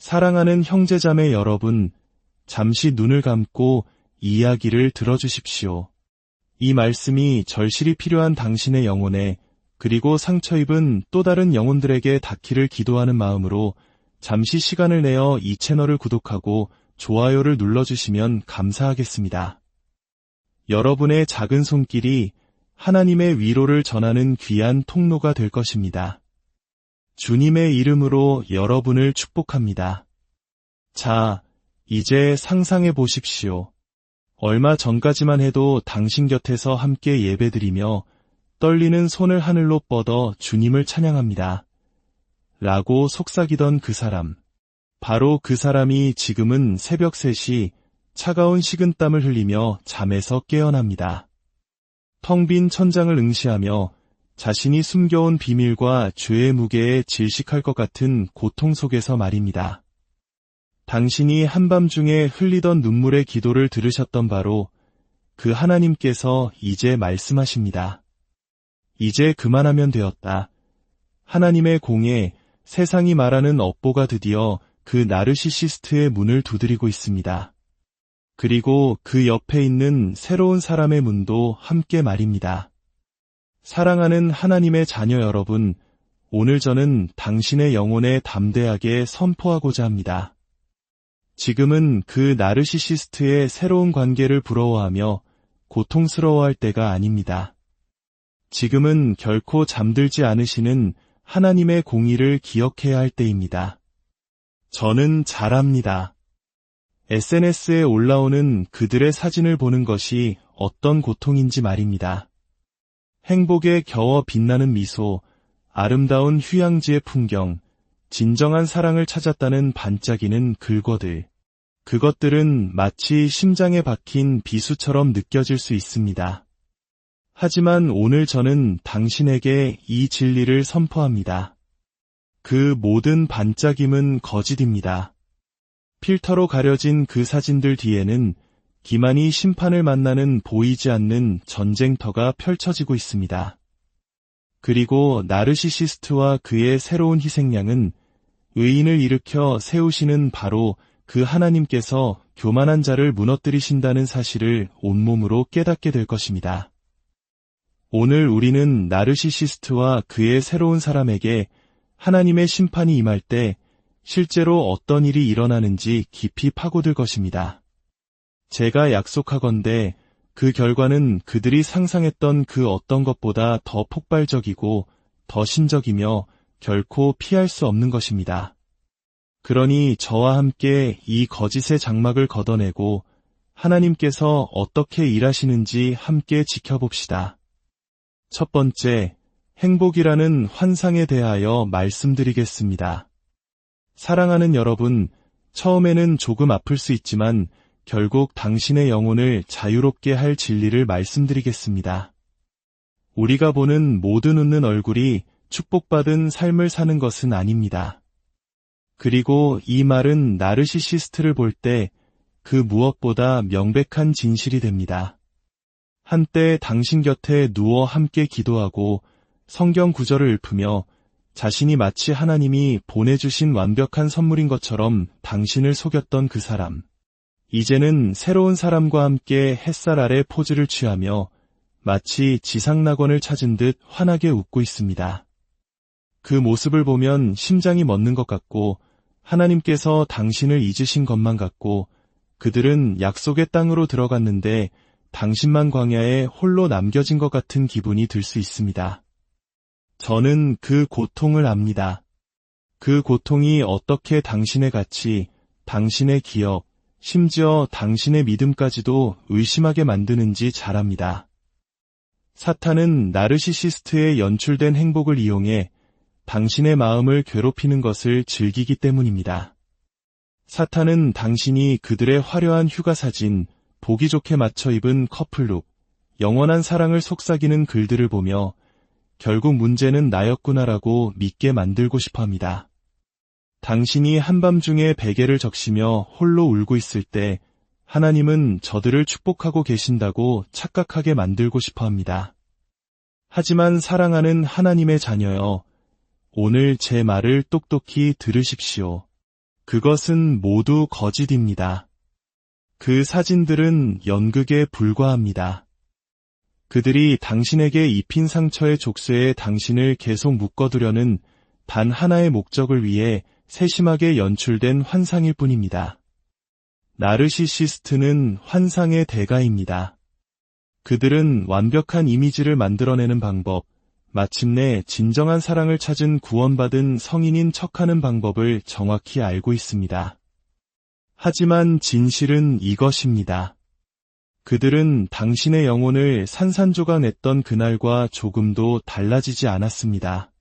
사랑하는 형제자매 여러분, 잠시 눈을 감고 이 이야기를 들어주십시오. 이 말씀이 절실히 필요한 당신의 영혼에, 그리고 상처 입은 또 다른 영혼들에게 닿기를 기도하는 마음으로 잠시 시간을 내어 이 채널을 구독하고 좋아요를 눌러주시면 감사하겠습니다. 여러분의 작은 손길이 하나님의 위로를 전하는 귀한 통로가 될 것입니다. 주님의 이름으로 여러분을 축복합니다. 자, 이제 상상해 보십시오. 얼마 전까지만 해도 당신 곁에서 함께 예배드리며 떨리는 손을 하늘로 뻗어 주님을 찬양합니다. 라고 속삭이던 그 사람. 바로 그 사람이 지금은 새벽 3시 차가운 식은땀을 흘리며 잠에서 깨어납니다. 텅 빈 천장을 응시하며 자신이 숨겨온 비밀과 죄의 무게에 질식할 것 같은 고통 속에서 말입니다. 당신이 한밤중에 흘리던 눈물의 기도를 들으셨던 바로 그 하나님께서 이제 말씀하십니다. 이제 그만하면 되었다. 하나님의 공에 세상이 말하는 업보가 드디어 그 나르시시스트의 문을 두드리고 있습니다. 그리고 그 옆에 있는 새로운 사람의 문도 함께 말입니다. 사랑하는 하나님의 자녀 여러분, 오늘 저는 당신의 영혼에 담대하게 선포하고자 합니다. 지금은 그 나르시시스트의 새로운 관계를 부러워하며 고통스러워할 때가 아닙니다. 지금은 결코 잠들지 않으시는 하나님의 공의를 기억해야 할 때입니다. 저는 잘 압니다. SNS에 올라오는 그들의 사진을 보는 것이 어떤 고통인지 말입니다. 행복에 겨워 빛나는 미소, 아름다운 휴양지의 풍경, 진정한 사랑을 찾았다는 반짝이는 글거들. 그것들은 마치 심장에 박힌 비수처럼 느껴질 수 있습니다. 하지만 오늘 저는 당신에게 이 진리를 선포합니다. 그 모든 반짝임은 거짓입니다. 필터로 가려진 그 사진들 뒤에는 기만이 심판을 만나는 보이지 않는 전쟁터가 펼쳐지고 있습니다. 그리고 나르시시스트와 그의 새로운 희생양은 의인을 일으켜 세우시는 바로 그 하나님께서 교만한 자를 무너뜨리신다는 사실을 온몸으로 깨닫게 될 것입니다. 오늘 우리는 나르시시스트와 그의 새로운 사람에게 하나님의 심판이 임할 때 실제로 어떤 일이 일어나는지 깊이 파고들 것입니다. 제가 약속하건대 그 결과는 그들이 상상했던 그 어떤 것보다 더 폭발적이고 더 신적이며 결코 피할 수 없는 것입니다. 그러니 저와 함께 이 거짓의 장막을 걷어내고 하나님께서 어떻게 일하시는지 함께 지켜봅시다. 첫 번째, 행복이라는 환상에 대하여 말씀드리겠습니다. 사랑하는 여러분, 처음에는 조금 아플 수 있지만 결국 당신의 영혼을 자유롭게 할 진리를 말씀드리겠습니다. 우리가 보는 모든 웃는 얼굴이 축복받은 삶을 사는 것은 아닙니다. 그리고 이 말은 나르시시스트를 볼 때 그 무엇보다 명백한 진실이 됩니다. 한때 당신 곁에 누워 함께 기도하고 성경 구절을 읊으며 자신이 마치 하나님이 보내주신 완벽한 선물인 것처럼 당신을 속였던 그 사람. 이제는 새로운 사람과 함께 햇살 아래 포즈를 취하며 마치 지상낙원을 찾은 듯 환하게 웃고 있습니다. 그 모습을 보면 심장이 멎는 것 같고 하나님께서 당신을 잊으신 것만 같고 그들은 약속의 땅으로 들어갔는데 당신만 광야에 홀로 남겨진 것 같은 기분이 들 수 있습니다. 저는 그 고통을 압니다. 그 고통이 어떻게 당신의 가치, 당신의 기억, 심지어 당신의 믿음까지도 의심하게 만드는지 잘 압니다. 사탄은 나르시시스트의 연출된 행복을 이용해 당신의 마음을 괴롭히는 것을 즐기기 때문입니다. 사탄은 당신이 그들의 화려한 휴가 사진, 보기 좋게 맞춰 입은 커플룩, 영원한 사랑을 속삭이는 글들을 보며 결국 문제는 나였구나라고 믿게 만들고 싶어합니다. 당신이 한밤중에 베개를 적시며 홀로 울고 있을 때 하나님은 저들을 축복하고 계신다고 착각하게 만들고 싶어합니다. 하지만 사랑하는 하나님의 자녀여, 오늘 제 말을 똑똑히 들으십시오. 그것은 모두 거짓입니다. 그 사진들은 연극에 불과합니다. 그들이 당신에게 입힌 상처의 족쇄에 당신을 계속 묶어두려는 단 하나의 목적을 위해 세심하게 연출된 환상일 뿐입니다. 나르시시스트는 환상의 대가입니다. 그들은 완벽한 이미지를 만들어내는 방법, 마침내 진정한 사랑을 찾은 구원받은 성인인 척하는 방법을 정확히 알고 있습니다. 하지만 진실은 이것입니다. 그들은 당신의 영혼을 산산조각 냈던 그날과 조금도 달라지지 않았습니다.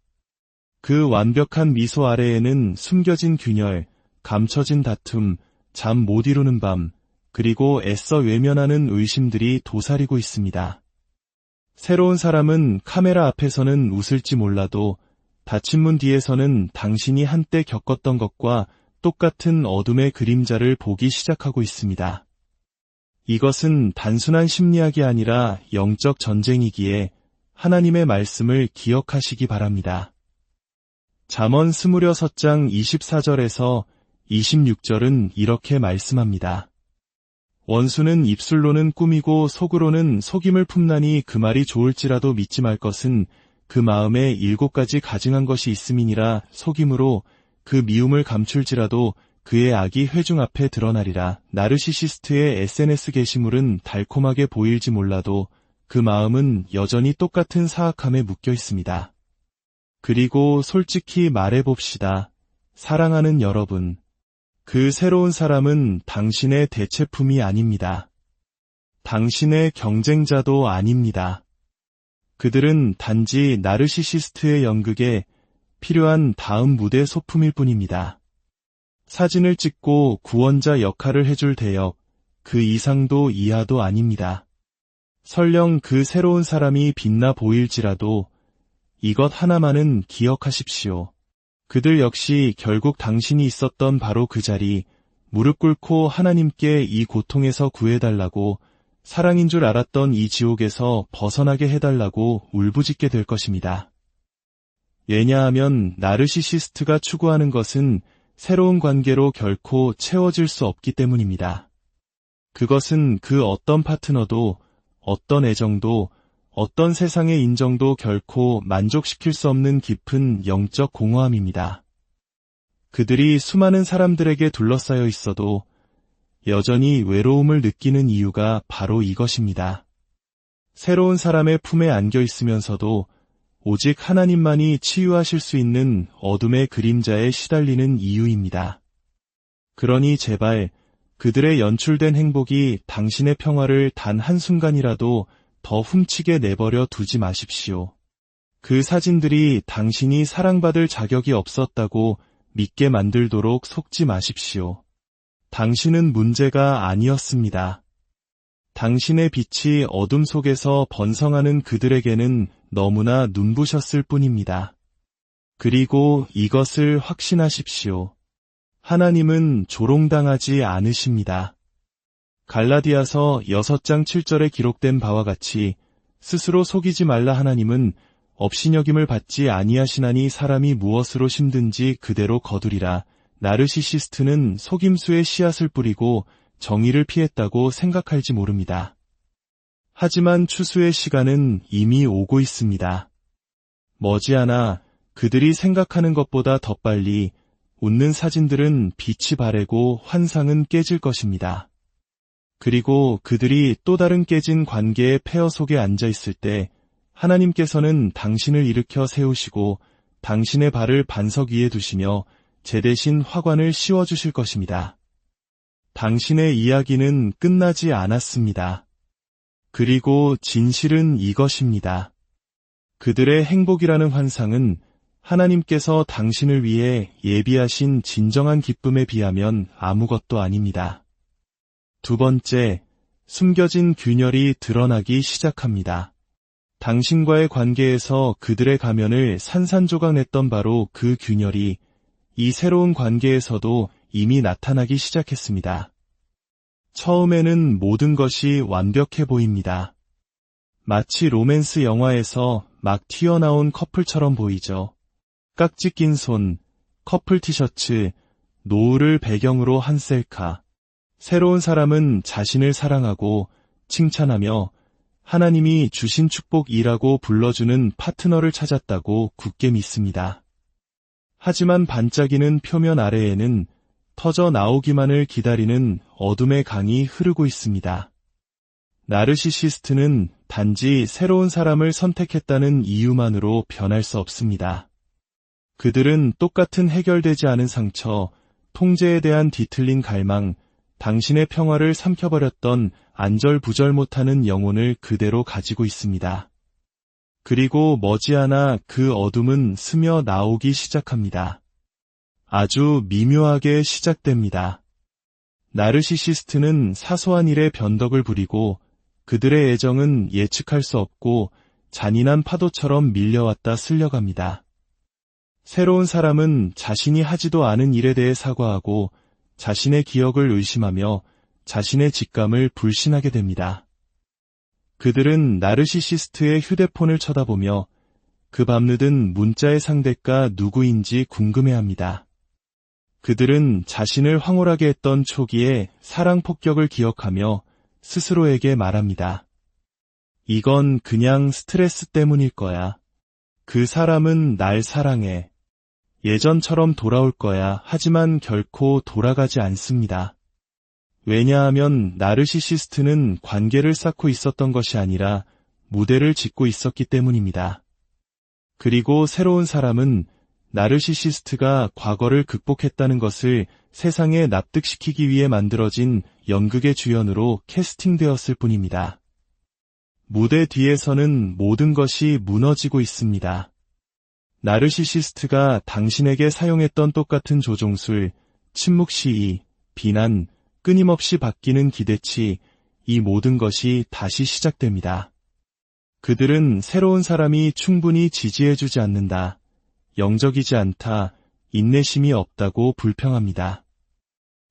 그 완벽한 미소 아래에는 숨겨진 균열, 감춰진 다툼, 잠 못 이루는 밤, 그리고 애써 외면하는 의심들이 도사리고 있습니다. 새로운 사람은 카메라 앞에서는 웃을지 몰라도 닫힌 문 뒤에서는 당신이 한때 겪었던 것과 똑같은 어둠의 그림자를 보기 시작하고 있습니다. 이것은 단순한 심리학이 아니라 영적 전쟁이기에 하나님의 말씀을 기억하시기 바랍니다. 잠언 26장 24절에서 26절은 이렇게 말씀합니다. 원수는 입술로는 꾸미고 속으로는 속임을 품나니 그 말이 좋을지라도 믿지 말 것은 그 마음에 7가지 가증한 것이 있음이니라. 속임으로 그 미움을 감출지라도 그의 악이 회중 앞에 드러나리라. 나르시시스트의 SNS 게시물은 달콤하게 보일지 몰라도 그 마음은 여전히 똑같은 사악함에 묶여 있습니다. 그리고 솔직히 말해봅시다. 사랑하는 여러분. 그 새로운 사람은 당신의 대체품이 아닙니다. 당신의 경쟁자도 아닙니다. 그들은 단지 나르시시스트의 연극에 필요한 다음 무대 소품일 뿐입니다. 사진을 찍고 구원자 역할을 해줄 대역, 그 이상도 이하도 아닙니다. 설령 그 새로운 사람이 빛나 보일지라도 이것 하나만은 기억하십시오. 그들 역시 결국 당신이 있었던 바로 그 자리, 무릎 꿇고 하나님께 이 고통에서 구해달라고, 사랑인 줄 알았던 이 지옥에서 벗어나게 해달라고 울부짖게 될 것입니다. 왜냐하면 나르시시스트가 추구하는 것은 새로운 관계로 결코 채워질 수 없기 때문입니다. 그것은 그 어떤 파트너도, 어떤 애정도, 어떤 세상의 인정도 결코 만족시킬 수 없는 깊은 영적 공허함입니다. 그들이 수많은 사람들에게 둘러싸여 있어도 여전히 외로움을 느끼는 이유가 바로 이것입니다. 새로운 사람의 품에 안겨 있으면서도 오직 하나님만이 치유하실 수 있는 어둠의 그림자에 시달리는 이유입니다. 그러니 제발 그들의 연출된 행복이 당신의 평화를 단 한순간이라도 더 훔치게 내버려 두지 마십시오. 그 사진들이 당신이 사랑받을 자격이 없었다고 믿게 만들도록 속지 마십시오. 당신은 문제가 아니었습니다. 당신의 빛이 어둠 속에서 번성하는 그들에게는 너무나 눈부셨을 뿐입니다. 그리고 이것을 확신하십시오. 하나님은 조롱당하지 않으십니다. 갈라디아서 6장 7절에 기록된 바와 같이 스스로 속이지 말라. 하나님은 업신여김을 받지 아니하시나니 사람이 무엇으로 심든지 그대로 거두리라. 나르시시스트는 속임수의 씨앗을 뿌리고 정의를 피했다고 생각할지 모릅니다. 하지만 추수의 시간은 이미 오고 있습니다. 머지않아 그들이 생각하는 것보다 더 빨리 웃는 사진들은 빛이 바래고 환상은 깨질 것입니다. 그리고 그들이 또 다른 깨진 관계의 폐허 속에 앉아 있을 때 하나님께서는 당신을 일으켜 세우시고 당신의 발을 반석 위에 두시며 제 대신 화관을 씌워주실 것입니다. 당신의 이야기는 끝나지 않았습니다. 그리고 진실은 이것입니다. 그들의 행복이라는 환상은 하나님께서 당신을 위해 예비하신 진정한 기쁨에 비하면 아무것도 아닙니다. 두 번째, 숨겨진 균열이 드러나기 시작합니다. 당신과의 관계에서 그들의 가면을 산산조각 냈던 바로 그 균열이 이 새로운 관계에서도 이미 나타나기 시작했습니다. 처음에는 모든 것이 완벽해 보입니다. 마치 로맨스 영화에서 막 튀어나온 커플처럼 보이죠. 깍지 낀 손, 커플 티셔츠, 노을을 배경으로 한 셀카. 새로운 사람은 자신을 사랑하고 칭찬하며 하나님이 주신 축복이라고 불러주는 파트너를 찾았다고 굳게 믿습니다. 하지만 반짝이는 표면 아래에는 터져 나오기만을 기다리는 어둠의 강이 흐르고 있습니다. 나르시시스트는 단지 새로운 사람을 선택했다는 이유만으로 변할 수 없습니다. 그들은 똑같은 해결되지 않은 상처, 통제에 대한 뒤틀린 갈망, 당신의 평화를 삼켜버렸던 안절부절 못하는 영혼을 그대로 가지고 있습니다. 그리고 머지않아 그 어둠은 스며 나오기 시작합니다. 아주 미묘하게 시작됩니다. 나르시시스트는 사소한 일에 변덕을 부리고 그들의 애정은 예측할 수 없고 잔인한 파도처럼 밀려왔다 쓸려갑니다. 새로운 사람은 자신이 하지도 않은 일에 대해 사과하고 자신의 기억을 의심하며 자신의 직감을 불신하게 됩니다. 그들은 나르시시스트의 휴대폰을 쳐다보며 그 밤늦은 문자의 상대가 누구인지 궁금해합니다. 그들은 자신을 황홀하게 했던 초기의 사랑 폭격을 기억하며 스스로에게 말합니다. 이건 그냥 스트레스 때문일 거야. 그 사람은 날 사랑해. 예전처럼 돌아올 거야. 하지만 결코 돌아가지 않습니다. 왜냐하면 나르시시스트는 관계를 쌓고 있었던 것이 아니라 무대를 짓고 있었기 때문입니다. 그리고 새로운 사람은 나르시시스트가 과거를 극복했다는 것을 세상에 납득시키기 위해 만들어진 연극의 주연으로 캐스팅되었을 뿐입니다. 무대 뒤에서는 모든 것이 무너지고 있습니다. 나르시시스트가 당신에게 사용했던 똑같은 조종술, 침묵 시위, 비난, 끊임없이 바뀌는 기대치, 이 모든 것이 다시 시작됩니다. 그들은 새로운 사람이 충분히 지지해주지 않는다, 영적이지 않다, 인내심이 없다고 불평합니다.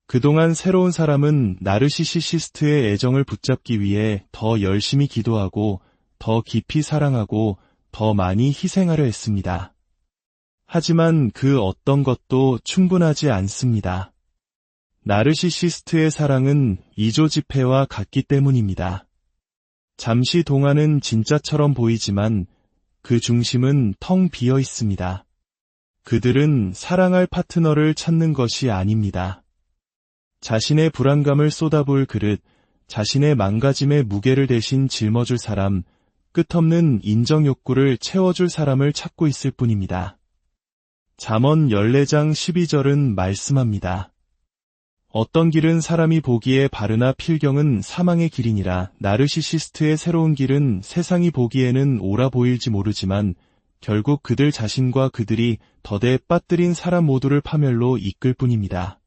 그동안 새로운 사람은 나르시시스트의 애정을 붙잡기 위해 더 열심히 기도하고 더 깊이 사랑하고 더 많이 희생하려 했습니다. 하지만 그 어떤 것도 충분하지 않습니다. 나르시시스트의 사랑은 이조 지폐와 같기 때문입니다. 잠시 동안은 진짜처럼 보이지만 그 중심은 텅 비어 있습니다. 그들은 사랑할 파트너를 찾는 것이 아닙니다. 자신의 불안감을 쏟아부을 그릇, 자신의 망가짐의 무게를 대신 짊어줄 사람, 끝없는 인정 욕구를 채워줄 사람을 찾고 있을 뿐입니다. 잠언 14장 12절은 말씀합니다. 어떤 길은 사람이 보기에 바르나 필경은 사망의 길이니라. 나르시시스트의 새로운 길은 세상이 보기에는 옳아 보일지 모르지만 결국 그들 자신과 그들이 덫에 빠뜨린 사람 모두를 파멸로 이끌 뿐입니다.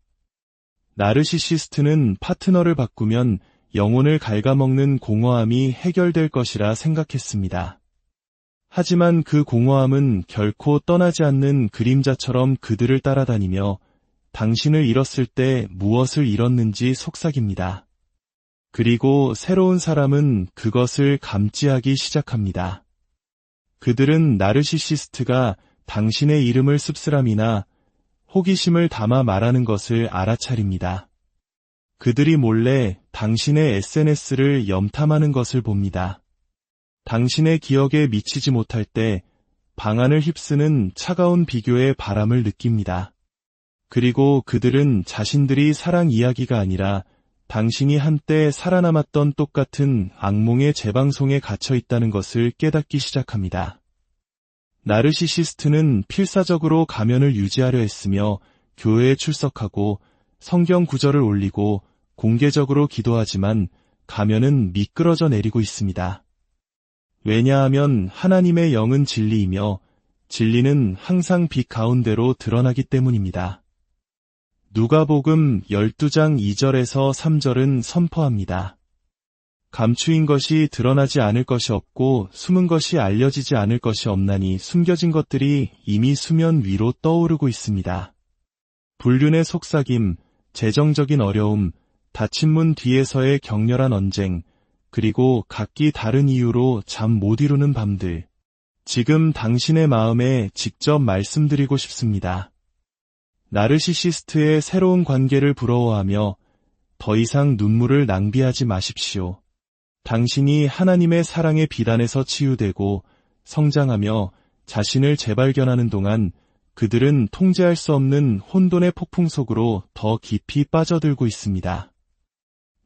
나르시시스트는 파트너를 바꾸면 영혼을 갉아먹는 공허함이 해결될 것이라 생각했습니다. 하지만 그 공허함은 결코 떠나지 않는 그림자처럼 그들을 따라다니며 당신을 잃었을 때 무엇을 잃었는지 속삭입니다. 그리고 새로운 사람은 그것을 감지하기 시작합니다. 그들은 나르시시스트가 당신의 이름을 씁쓸함이나 호기심을 담아 말하는 것을 알아차립니다. 그들이 몰래 당신의 SNS를 염탐하는 것을 봅니다. 당신의 기억에 미치지 못할 때 방안을 휩쓰는 차가운 비교의 바람을 느낍니다. 그리고 그들은 자신들이 사랑 이야기가 아니라 당신이 한때 살아남았던 똑같은 악몽의 재방송에 갇혀 있다는 것을 깨닫기 시작합니다. 나르시시스트는 필사적으로 가면을 유지하려 했으며 교회에 출석하고 성경 구절을 올리고 공개적으로 기도하지만 가면은 미끄러져 내리고 있습니다. 왜냐하면 하나님의 영은 진리이며 진리는 항상 빛 가운데로 드러나기 때문입니다. 누가복음 12장 2절에서 3절은 선포합니다. 감추인 것이 드러나지 않을 것이 없고 숨은 것이 알려지지 않을 것이 없나니 숨겨진 것들이 이미 수면 위로 떠오르고 있습니다. 불륜의 속삭임, 재정적인 어려움, 닫힌 문 뒤에서의 격렬한 언쟁, 그리고 각기 다른 이유로 잠 못 이루는 밤들. 지금 당신의 마음에 직접 말씀드리고 싶습니다. 나르시시스트의 새로운 관계를 부러워하며 더 이상 눈물을 낭비하지 마십시오. 당신이 하나님의 사랑의 비단에서 치유되고 성장하며 자신을 재발견하는 동안 그들은 통제할 수 없는 혼돈의 폭풍 속으로 더 깊이 빠져들고 있습니다.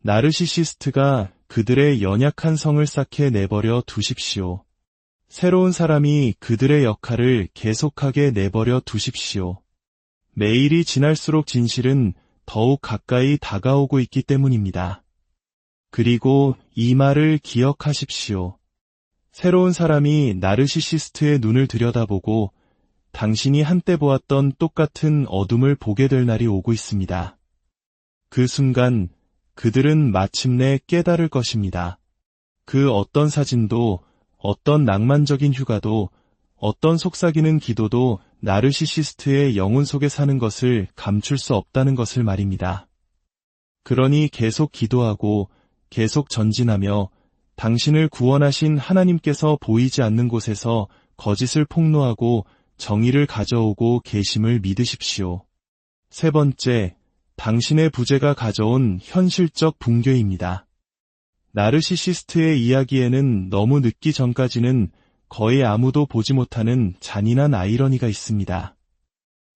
나르시시스트가 그들의 연약한 성을 쌓게 내버려 두십시오. 새로운 사람이 그들의 역할을 계속하게 내버려 두십시오. 매일이 지날수록 진실은 더욱 가까이 다가오고 있기 때문입니다. 그리고 이 말을 기억하십시오. 새로운 사람이 나르시시스트의 눈을 들여다보고 당신이 한때 보았던 똑같은 어둠을 보게 될 날이 오고 있습니다. 그 순간 그들은 마침내 깨달을 것입니다. 그 어떤 사진도, 어떤 낭만적인 휴가도, 어떤 속삭이는 기도도 나르시시스트의 영혼 속에 사는 것을 감출 수 없다는 것을 말입니다. 그러니 계속 기도하고 계속 전진하며 당신을 구원하신 하나님께서 보이지 않는 곳에서 거짓을 폭로하고 정의를 가져오고 계심을 믿으십시오. 세 번째, 당신의 부재가 가져온 현실적 붕괴입니다. 나르시시스트의 이야기에는 너무 늦기 전까지는 거의 아무도 보지 못하는 잔인한 아이러니가 있습니다.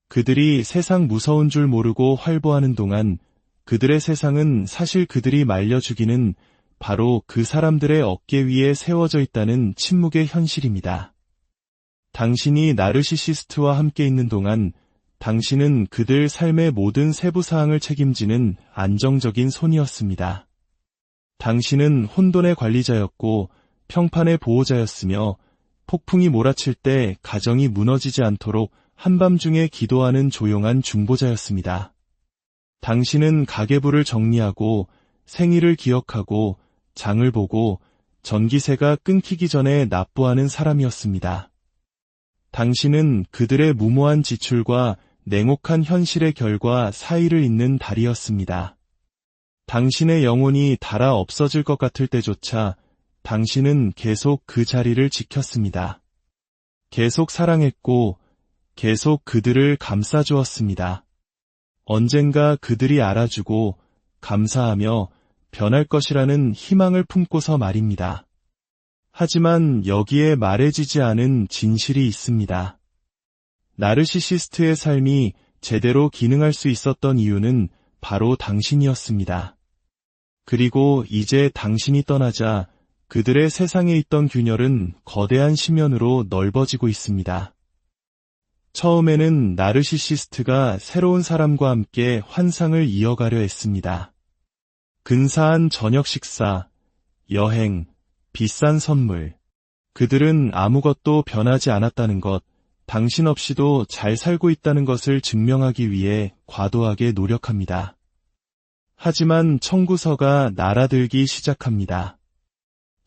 그들이 세상 무서운 줄 모르고 활보하는 동안 그들의 세상은 사실 그들이 말려 죽이는 바로 그 사람들의 어깨 위에 세워져 있다는 침묵의 현실입니다. 당신이 나르시시스트와 함께 있는 동안 당신은 그들 삶의 모든 세부 사항을 책임지는 안정적인 손이었습니다. 당신은 혼돈의 관리자였고 평판의 보호자였으며 폭풍이 몰아칠 때 가정이 무너지지 않도록 한밤중에 기도하는 조용한 중보자였습니다. 당신은 가계부를 정리하고 생일을 기억하고 장을 보고 전기세가 끊기기 전에 납부하는 사람이었습니다. 당신은 그들의 무모한 지출과 냉혹한 현실의 결과 사이를 잇는 달이었습니다. 당신의 영혼이 닳아 없어질 것 같을 때조차 당신은 계속 그 자리를 지켰습니다. 계속 사랑했고 계속 그들을 감싸주었습니다. 언젠가 그들이 알아주고 감사하며 변할 것이라는 희망을 품고서 말입니다. 하지만 여기에 말해지지 않은 진실이 있습니다. 나르시시스트의 삶이 제대로 기능할 수 있었던 이유는 바로 당신이었습니다. 그리고 이제 당신이 떠나자 그들의 세상에 있던 균열은 거대한 심연으로 넓어지고 있습니다. 처음에는 나르시시스트가 새로운 사람과 함께 환상을 이어가려 했습니다. 근사한 저녁 식사, 여행, 비싼 선물. 그들은 아무것도 변하지 않았다는 것, 당신 없이도 잘 살고 있다는 것을 증명하기 위해 과도하게 노력합니다. 하지만 청구서가 날아들기 시작합니다.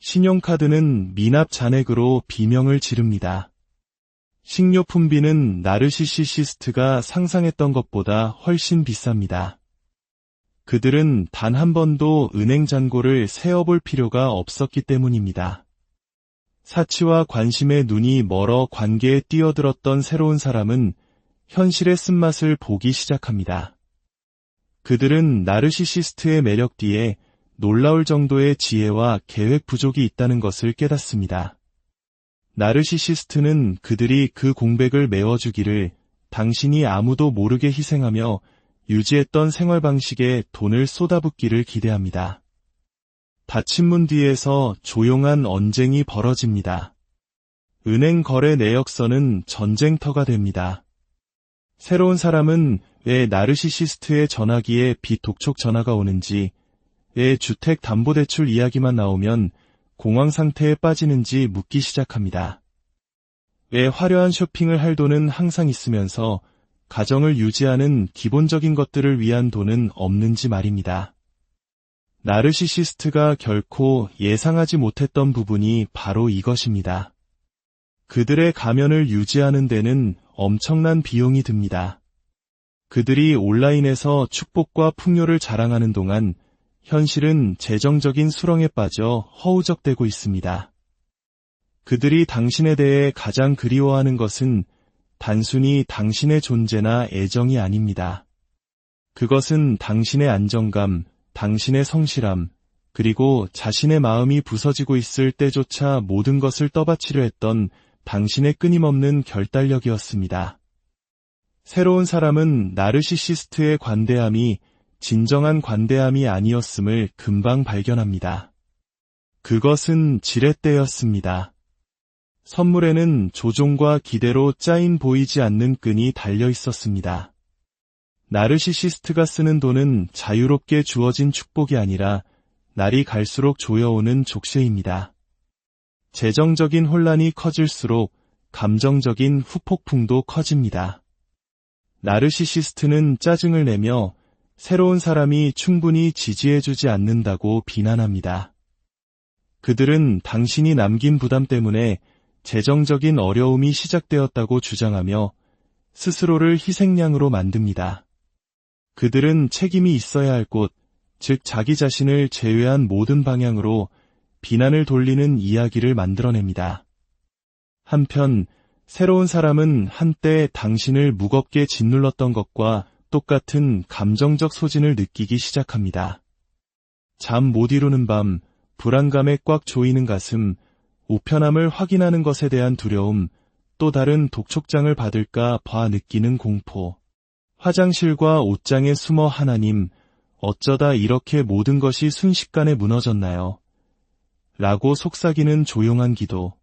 신용카드는 미납 잔액으로 비명을 지릅니다. 식료품비는 나르시시스트가 상상했던 것보다 훨씬 비쌉니다. 그들은 단 한 번도 은행 잔고를 세어볼 필요가 없었기 때문입니다. 사치와 관심의 눈이 멀어 관계에 뛰어들었던 새로운 사람은 현실의 쓴맛을 보기 시작합니다. 그들은 나르시시스트의 매력 뒤에 놀라울 정도의 지혜와 계획 부족이 있다는 것을 깨닫습니다. 나르시시스트는 그들이 그 공백을 메워주기를 당신이 아무도 모르게 희생하며 유지했던 생활 방식에 돈을 쏟아붓기를 기대합니다. 닫힌 문 뒤에서 조용한 언쟁이 벌어집니다. 은행 거래 내역서는 전쟁터가 됩니다. 새로운 사람은 왜 나르시시스트의 전화기에 비독촉 전화가 오는지, 왜 주택담보대출 이야기만 나오면 공황 상태에 빠지는지 묻기 시작합니다. 왜 화려한 쇼핑을 할 돈은 항상 있으면서 가정을 유지하는 기본적인 것들을 위한 돈은 없는지 말입니다. 나르시시스트가 결코 예상하지 못했던 부분이 바로 이것입니다. 그들의 가면을 유지하는 데는 엄청난 비용이 듭니다. 그들이 온라인에서 축복과 풍요를 자랑하는 동안 현실은 재정적인 수렁에 빠져 허우적대고 있습니다. 그들이 당신에 대해 가장 그리워하는 것은 단순히 당신의 존재나 애정이 아닙니다. 그것은 당신의 안정감, 당신의 성실함, 그리고 자신의 마음이 부서지고 있을 때조차 모든 것을 떠바치려 했던 당신의 끊임없는 결단력이었습니다. 새로운 사람은 나르시시스트의 관대함이 진정한 관대함이 아니었음을 금방 발견합니다. 그것은 지렛대였습니다. 선물에는 조종과 기대로 짜인 보이지 않는 끈이 달려 있었습니다. 나르시시스트가 쓰는 돈은 자유롭게 주어진 축복이 아니라 날이 갈수록 조여오는 족쇄입니다. 재정적인 혼란이 커질수록 감정적인 후폭풍도 커집니다. 나르시시스트는 짜증을 내며 새로운 사람이 충분히 지지해주지 않는다고 비난합니다. 그들은 당신이 남긴 부담 때문에 재정적인 어려움이 시작되었다고 주장하며 스스로를 희생양으로 만듭니다. 그들은 책임이 있어야 할 곳, 즉 자기 자신을 제외한 모든 방향으로 비난을 돌리는 이야기를 만들어냅니다. 한편 새로운 사람은 한때 당신을 무겁게 짓눌렀던 것과 똑같은 감정적 소진을 느끼기 시작합니다. 잠 못 이루는 밤, 불안감에 꽉 조이는 가슴, 우편함을 확인하는 것에 대한 두려움, 또 다른 독촉장을 받을까 봐 느끼는 공포. 화장실과 옷장에 숨어 하나님, 어쩌다 이렇게 모든 것이 순식간에 무너졌나요? 라고 속삭이는 조용한 기도.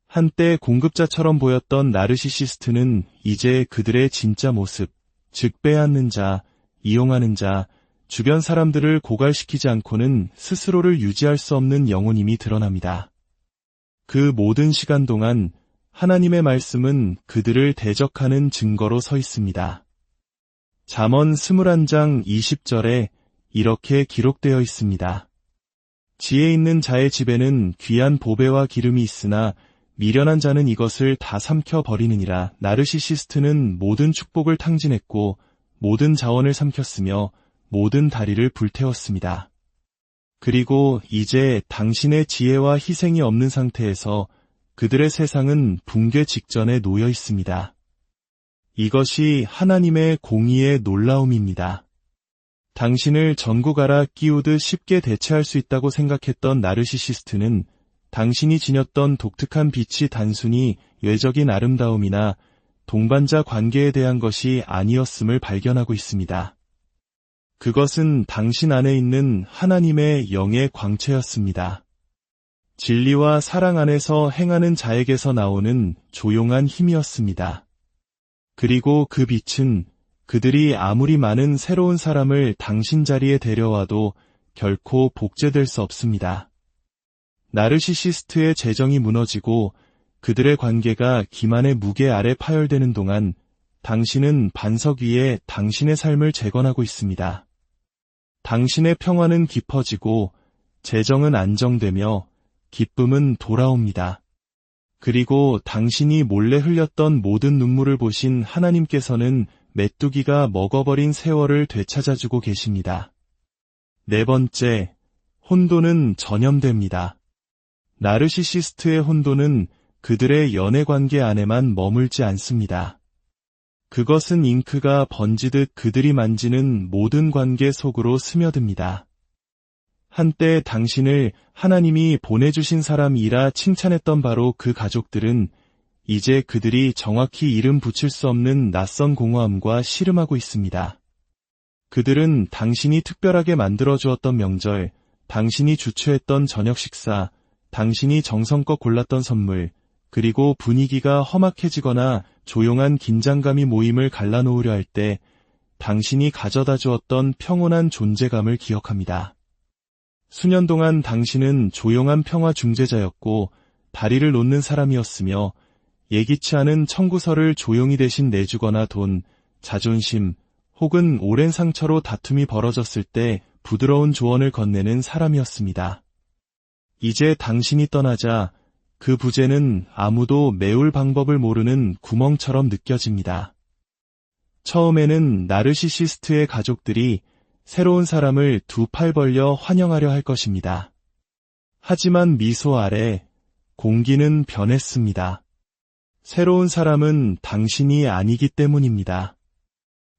한때 공급자처럼 보였던 나르시시스트는 이제 그들의 진짜 모습, 즉 빼앗는 자, 이용하는 자, 주변 사람들을 고갈시키지 않고는 스스로를 유지할 수 없는 영혼임이 드러납니다. 그 모든 시간 동안 하나님의 말씀은 그들을 대적하는 증거로 서 있습니다. 잠언 21장 20절에 이렇게 기록되어 있습니다. 지혜 있는 자의 집에는 귀한 보배와 기름이 있으나 미련한 자는 이것을 다 삼켜버리느니라. 나르시시스트는 모든 축복을 탕진했고 모든 자원을 삼켰으며 모든 다리를 불태웠습니다. 그리고 이제 당신의 지혜와 희생이 없는 상태에서 그들의 세상은 붕괴 직전에 놓여 있습니다. 이것이 하나님의 공의의 놀라움입니다. 당신을 전구 갈아 끼우듯 쉽게 대체할 수 있다고 생각했던 나르시시스트는 당신이 지녔던 독특한 빛이 단순히 외적인 아름다움이나 동반자 관계에 대한 것이 아니었음을 발견하고 있습니다. 그것은 당신 안에 있는 하나님의 영의 광채였습니다. 진리와 사랑 안에서 행하는 자에게서 나오는 조용한 힘이었습니다. 그리고 그 빛은 그들이 아무리 많은 새로운 사람을 당신 자리에 데려와도 결코 복제될 수 없습니다. 나르시시스트의 재정이 무너지고 그들의 관계가 기만의 무게 아래 파열되는 동안 당신은 반석 위에 당신의 삶을 재건하고 있습니다. 당신의 평화는 깊어지고 재정은 안정되며 기쁨은 돌아옵니다. 그리고 당신이 몰래 흘렸던 모든 눈물을 보신 하나님께서는 메뚜기가 먹어버린 세월을 되찾아주고 계십니다. 네 번째, 혼돈은 전염됩니다. 나르시시스트의 혼돈은 그들의 연애관계 안에만 머물지 않습니다. 그것은 잉크가 번지듯 그들이 만지는 모든 관계 속으로 스며듭니다. 한때 당신을 하나님이 보내주신 사람이라 칭찬했던 바로 그 가족들은 이제 그들이 정확히 이름 붙일 수 없는 낯선 공허함과 씨름하고 있습니다. 그들은 당신이 특별하게 만들어주었던 명절, 당신이 주최했던 저녁 식사, 당신이 정성껏 골랐던 선물, 그리고 분위기가 험악해지거나 조용한 긴장감이 모임을 갈라놓으려 할 때 당신이 가져다 주었던 평온한 존재감을 기억합니다. 수년 동안 당신은 조용한 평화 중재자였고 다리를 놓는 사람이었으며 예기치 않은 청구서를 조용히 대신 내주거나 돈, 자존심 혹은 오랜 상처로 다툼이 벌어졌을 때 부드러운 조언을 건네는 사람이었습니다. 이제 당신이 떠나자 그 부재는 아무도 메울 방법을 모르는 구멍처럼 느껴집니다. 처음에는 나르시시스트의 가족들이 새로운 사람을 두 팔 벌려 환영하려 할 것입니다. 하지만 미소 아래 공기는 변했습니다. 새로운 사람은 당신이 아니기 때문입니다.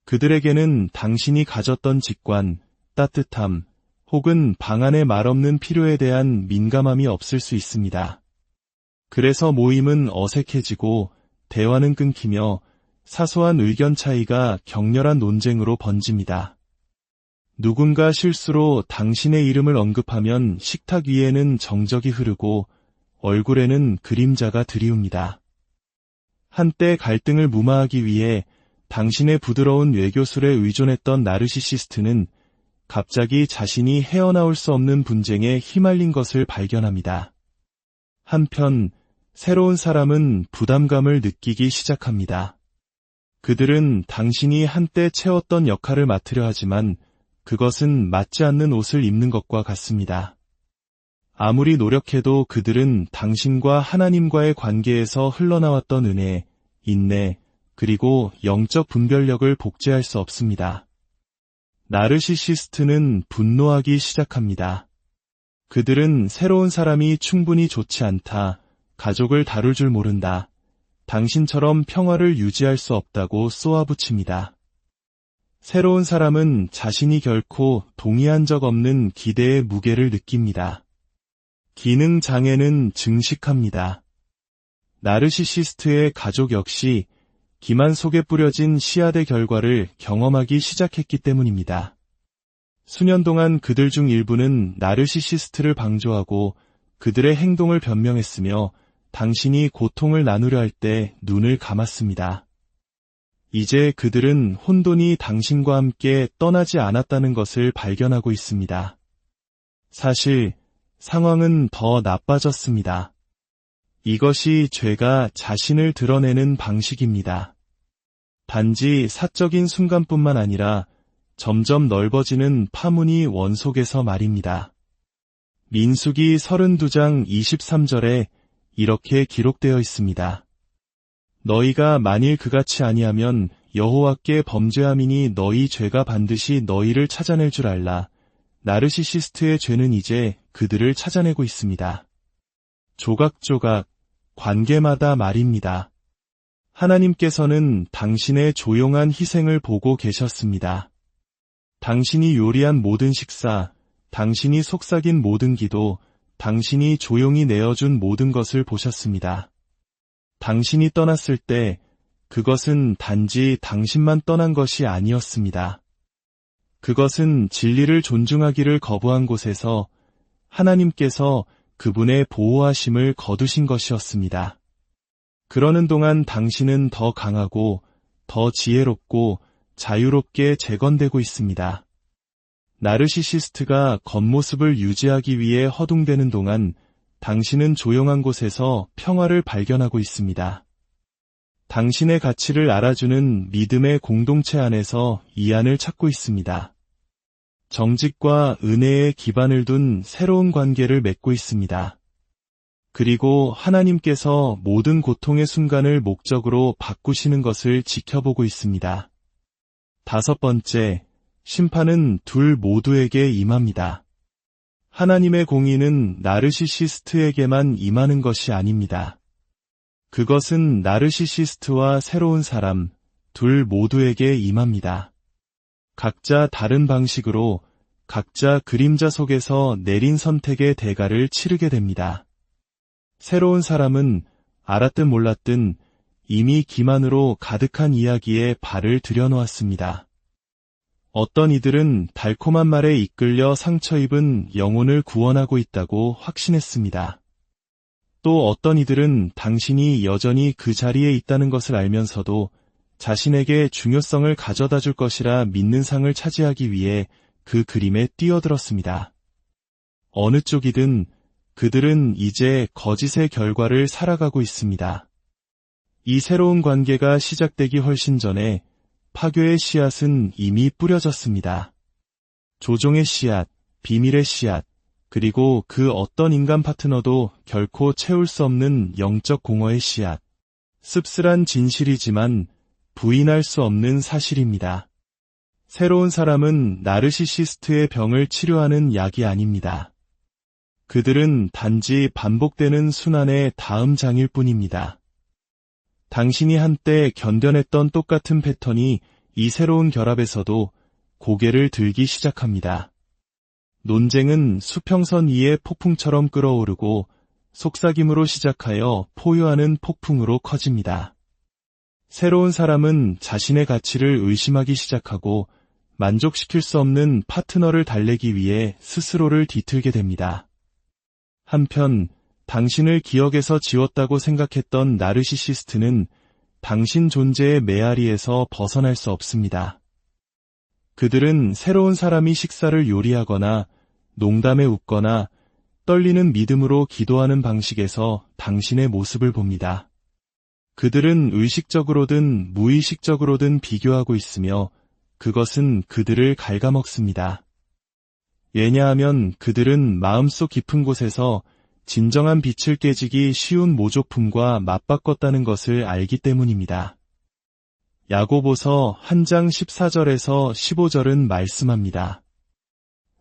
그들에게는 당신이 가졌던 직관, 따뜻함, 혹은 방안의 말없는 필요에 대한 민감함이 없을 수 있습니다. 그래서 모임은 어색해지고 대화는 끊기며 사소한 의견 차이가 격렬한 논쟁으로 번집니다. 누군가 실수로 당신의 이름을 언급하면 식탁 위에는 정적이 흐르고 얼굴에는 그림자가 드리웁니다. 한때 갈등을 무마하기 위해 당신의 부드러운 외교술에 의존했던 나르시시스트는 갑자기 자신이 헤어나올 수 없는 분쟁에 휘말린 것을 발견합니다. 한편 새로운 사람은 부담감을 느끼기 시작합니다. 그들은 당신이 한때 채웠던 역할을 맡으려 하지만 그것은 맞지 않는 옷을 입는 것과 같습니다. 아무리 노력해도 그들은 당신과 하나님과의 관계에서 흘러나왔던 은혜, 인내, 그리고 영적 분별력을 복제할 수 없습니다. 나르시시스트는 분노하기 시작합니다. 그들은 새로운 사람이 충분히 좋지 않다, 가족을 다룰 줄 모른다, 당신처럼 평화를 유지할 수 없다고 쏘아붙입니다. 새로운 사람은 자신이 결코 동의한 적 없는 기대의 무게를 느낍니다. 기능 장애는 증식합니다. 나르시시스트의 가족 역시 기만 속에 뿌려진 씨앗의 결과를 경험하기 시작했기 때문입니다. 수년 동안 그들 중 일부는 나르시시스트를 방조하고 그들의 행동을 변명했으며 당신이 고통을 나누려 할 때 눈을 감았습니다. 이제 그들은 혼돈이 당신과 함께 떠나지 않았다는 것을 발견하고 있습니다. 사실 상황은 더 나빠졌습니다. 이것이 죄가 자신을 드러내는 방식입니다. 단지 사적인 순간뿐만 아니라 점점 넓어지는 파문이 원속에서 말입니다. 민수기 32장 23절에 이렇게 기록되어 있습니다. 너희가 만일 그같이 아니하면 여호와께 범죄함이니 너희 죄가 반드시 너희를 찾아낼 줄 알라. 나르시시스트의 죄는 이제 그들을 찾아내고 있습니다. 조각조각, 관계마다 말입니다. 하나님께서는 당신의 조용한 희생을 보고 계셨습니다. 당신이 요리한 모든 식사, 당신이 속삭인 모든 기도, 당신이 조용히 내어준 모든 것을 보셨습니다. 당신이 떠났을 때 그것은 단지 당신만 떠난 것이 아니었습니다. 그것은 진리를 존중하기를 거부한 곳에서 하나님께서 그분의 보호하심을 거두신 것이었습니다. 그러는 동안 당신은 더 강하고 더 지혜롭고 자유롭게 재건되고 있습니다. 나르시시스트가 겉모습을 유지하기 위해 허둥대는 동안 당신은 조용한 곳에서 평화를 발견하고 있습니다. 당신의 가치를 알아주는 믿음의 공동체 안에서 이안을 찾고 있습니다. 정직과 은혜의 기반을 둔 새로운 관계를 맺고 있습니다. 그리고 하나님께서 모든 고통의 순간을 목적으로 바꾸시는 것을 지켜보고 있습니다. 5번째, 심판은 둘 모두에게 임합니다. 하나님의 공의는 나르시시스트에게만 임하는 것이 아닙니다. 그것은 나르시시스트와 새로운 사람, 둘 모두에게 임합니다. 각자 다른 방식으로 각자 그림자 속에서 내린 선택의 대가를 치르게 됩니다. 새로운 사람은 알았든 몰랐든 이미 기만으로 가득한 이야기에 발을 들여놓았습니다. 어떤 이들은 달콤한 말에 이끌려 상처 입은 영혼을 구원하고 있다고 확신했습니다. 또 어떤 이들은 당신이 여전히 그 자리에 있다는 것을 알면서도 자신에게 중요성을 가져다 줄 것이라 믿는 상을 차지하기 위해 그 그림에 뛰어들었습니다. 어느 쪽이든 그들은 이제 거짓의 결과를 살아가고 있습니다. 이 새로운 관계가 시작되기 훨씬 전에 파괴의 씨앗은 이미 뿌려졌습니다. 조종의 씨앗, 비밀의 씨앗, 그리고 그 어떤 인간 파트너도 결코 채울 수 없는 영적 공허의 씨앗. 씁쓸한 진실이지만 부인할 수 없는 사실입니다. 새로운 사람은 나르시시스트의 병을 치료하는 약이 아닙니다. 그들은 단지 반복되는 순환의 다음 장일 뿐입니다. 당신이 한때 견뎌냈던 똑같은 패턴이 이 새로운 결합에서도 고개를 들기 시작합니다. 논쟁은 수평선 위에 폭풍처럼 끓어오르고 속삭임으로 시작하여 포효하는 폭풍으로 커집니다. 새로운 사람은 자신의 가치를 의심하기 시작하고 만족시킬 수 없는 파트너를 달래기 위해 스스로를 뒤틀게 됩니다. 한편 당신을 기억에서 지웠다고 생각했던 나르시시스트는 당신 존재의 메아리에서 벗어날 수 없습니다. 그들은 새로운 사람이 식사를 요리하거나 농담에 웃거나 떨리는 믿음으로 기도하는 방식에서 당신의 모습을 봅니다. 그들은 의식적으로든 무의식적으로든 비교하고 있으며 그것은 그들을 갉아먹습니다. 왜냐하면 그들은 마음속 깊은 곳에서 진정한 빛을 깨지기 쉬운 모조품과 맞바꿨다는 것을 알기 때문입니다. 야고보서 1장 14절에서 15절은 말씀합니다.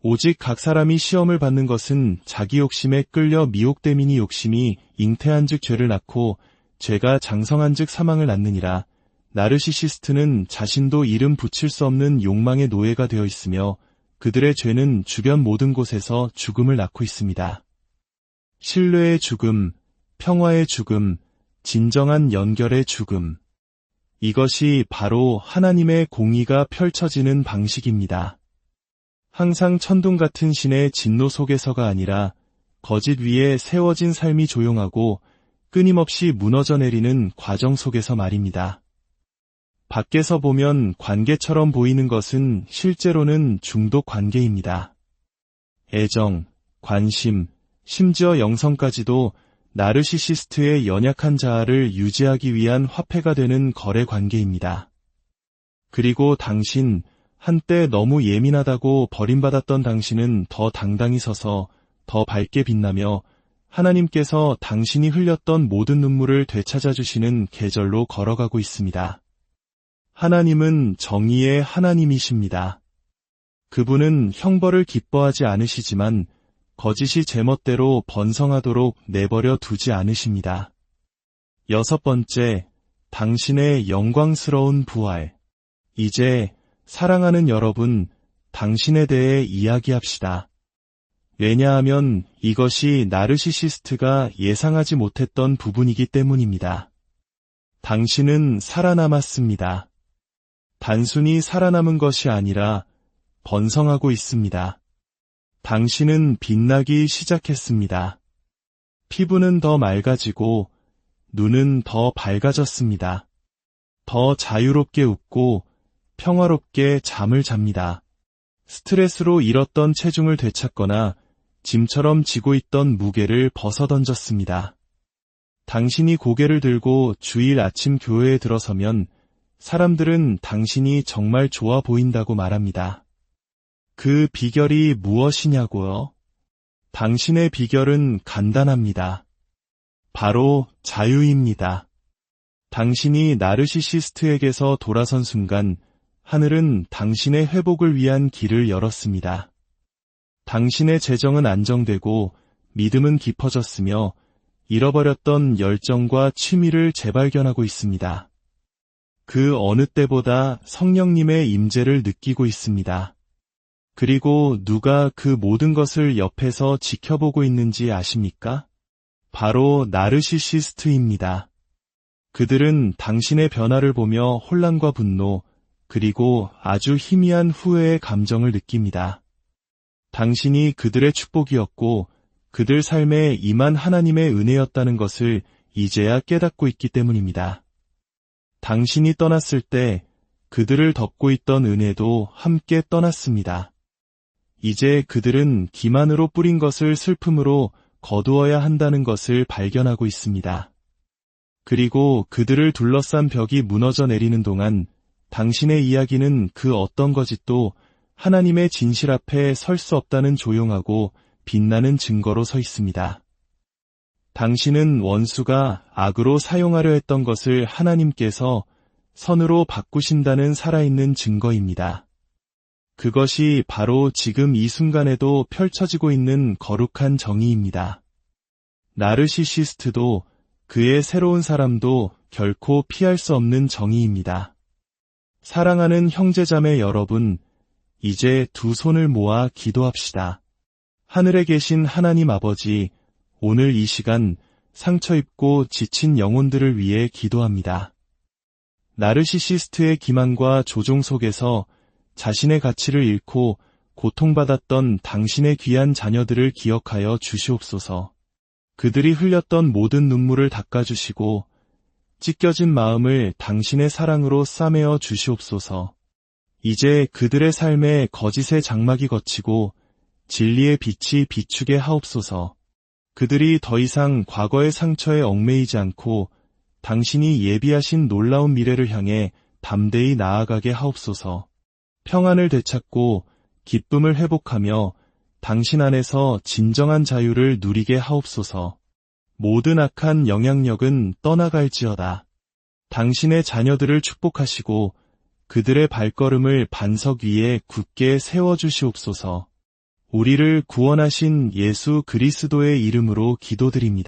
오직 각 사람이 시험을 받는 것은 자기 욕심에 끌려 미혹됨이니 욕심이 잉태한즉 죄를 낳고 죄가 장성한즉 사망을 낳느니라. 나르시시스트는 자신도 이름 붙일 수 없는 욕망의 노예가 되어 있으며 그들의 죄는 주변 모든 곳에서 죽음을 낳고 있습니다. 신뢰의 죽음, 평화의 죽음, 진정한 연결의 죽음. 이것이 바로 하나님의 공의가 펼쳐지는 방식입니다. 항상 천둥 같은 신의 진노 속에서가 아니라 거짓 위에 세워진 삶이 조용하고 끊임없이 무너져 내리는 과정 속에서 말입니다. 밖에서 보면 관계처럼 보이는 것은 실제로는 중독 관계입니다. 애정, 관심, 심지어 영성까지도 나르시시스트의 연약한 자아를 유지하기 위한 화폐가 되는 거래 관계입니다. 그리고 당신, 한때 너무 예민하다고 버림받았던 당신은 더 당당히 서서 더 밝게 빛나며 하나님께서 당신이 흘렸던 모든 눈물을 되찾아주시는 계절로 걸어가고 있습니다. 하나님은 정의의 하나님이십니다. 그분은 형벌을 기뻐하지 않으시지만 거짓이 제멋대로 번성하도록 내버려 두지 않으십니다. 6번째, 당신의 영광스러운 부활. 이제 사랑하는 여러분, 당신에 대해 이야기합시다. 왜냐하면 이것이 나르시시스트가 예상하지 못했던 부분이기 때문입니다. 당신은 살아남았습니다. 단순히 살아남은 것이 아니라 번성하고 있습니다. 당신은 빛나기 시작했습니다. 피부는 더 맑아지고 눈은 더 밝아졌습니다. 더 자유롭게 웃고 평화롭게 잠을 잡니다. 스트레스로 잃었던 체중을 되찾거나 짐처럼 지고 있던 무게를 벗어던졌습니다. 당신이 고개를 들고 주일 아침 교회에 들어서면 사람들은 당신이 정말 좋아 보인다고 말합니다. 그 비결이 무엇이냐고요? 당신의 비결은 간단합니다. 바로 자유입니다. 당신이 나르시시스트에게서 돌아선 순간 하늘은 당신의 회복을 위한 길을 열었습니다. 당신의 재정은 안정되고 믿음은 깊어졌으며 잃어버렸던 열정과 취미를 재발견하고 있습니다. 그 어느 때보다 성령님의 임재를 느끼고 있습니다. 그리고 누가 그 모든 것을 옆에서 지켜보고 있는지 아십니까? 바로 나르시시스트입니다. 그들은 당신의 변화를 보며 혼란과 분노, 그리고 아주 희미한 후회의 감정을 느낍니다. 당신이 그들의 축복이었고 그들 삶에 임한 하나님의 은혜였다는 것을 이제야 깨닫고 있기 때문입니다. 당신이 떠났을 때 그들을 덮고 있던 은혜도 함께 떠났습니다. 이제 그들은 기만으로 뿌린 것을 슬픔으로 거두어야 한다는 것을 발견하고 있습니다. 그리고 그들을 둘러싼 벽이 무너져 내리는 동안 당신의 이야기는 그 어떤 거짓도 하나님의 진실 앞에 설 수 없다는 조용하고 빛나는 증거로 서 있습니다. 당신은 원수가 악으로 사용하려 했던 것을 하나님께서 선으로 바꾸신다는 살아있는 증거입니다. 그것이 바로 지금 이 순간에도 펼쳐지고 있는 거룩한 정의입니다. 나르시시스트도 그의 새로운 사람도 결코 피할 수 없는 정의입니다. 사랑하는 형제자매 여러분, 이제 두 손을 모아 기도합시다. 하늘에 계신 하나님 아버지, 오늘 이 시간 상처 입고 지친 영혼들을 위해 기도합니다. 나르시시스트의 기만과 조종 속에서 자신의 가치를 잃고 고통받았던 당신의 귀한 자녀들을 기억하여 주시옵소서. 그들이 흘렸던 모든 눈물을 닦아주시고 찢겨진 마음을 당신의 사랑으로 싸매어 주시옵소서. 이제 그들의 삶에 거짓의 장막이 걷히고 진리의 빛이 비추게 하옵소서. 그들이 더 이상 과거의 상처에 얽매이지 않고 당신이 예비하신 놀라운 미래를 향해 담대히 나아가게 하옵소서. 평안을 되찾고 기쁨을 회복하며 당신 안에서 진정한 자유를 누리게 하옵소서. 모든 악한 영향력은 떠나갈지어다. 당신의 자녀들을 축복하시고 그들의 발걸음을 반석 위에 굳게 세워주시옵소서. 우리를 구원하신 예수 그리스도의 이름으로 기도드립니다.